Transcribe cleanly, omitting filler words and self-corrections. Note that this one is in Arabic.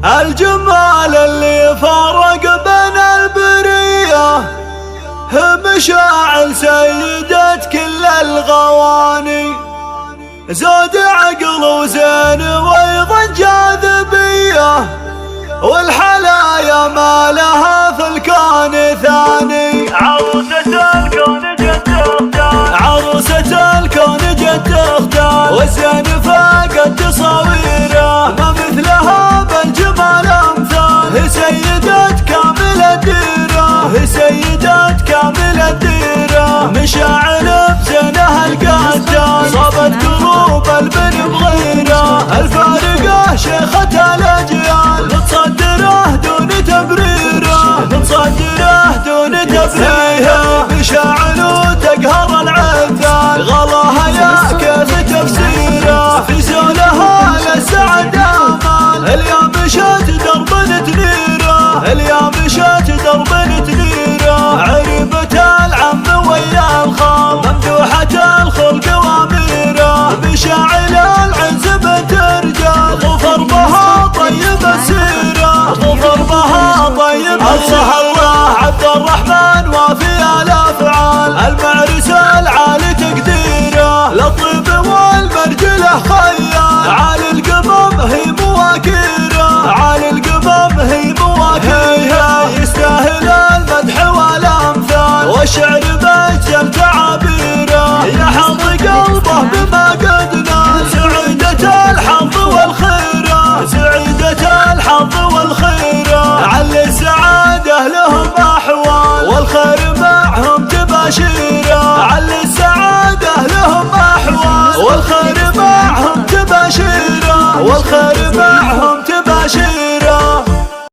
الجمال اللي فرق بين البرية، مشاعل سيدة كل الغواني، زود عقل وزين وايضا جاذبية، والحلايا ما لها في الكون ثاني. عروسة الكون جد اختار، عروسة الكون جد اختار، والزين فاقت تصاويره، ما مثلها بالجمال امثال، هي سيدة كامل الديرة، هي سيدة كامل الديرة، مشاعل بزينها القتال، صابت قلوب البن بغيره، الفارقة شيخة الاجيال، متصدره دون تبريره، متصدره دون تبريره، مشاعل تقهر العثال، غلاها يا كيف تفسيره، في زولها للسعد امال، اليوم مشت درب تنيره، اليوم مشت درب تنيره، عريبة العم ويا الخال، ممدوحة الخلق واميره، مشاعل العز بنت رجال، ظفر بها طيب السيره، ظفر بها طيب السيره. الله عبد الرحمن وافي الافعال، المعرس العالي تقديره، للطيب والمرجله خيال، عالي القمم هي مواكيره، عالي القمم هي مواكيره، يستاهل المدح والامثال، والشعر باجزل تعابيره، يحظ قلبه بما قد نال، سعيدة الحظ والخيره، سعيدة الحظ والخيره، علي السعاده لهم احوال، والخير معهم تباشيره، علي السعاده لهم احوال، والخير معهم تباشيره، والخير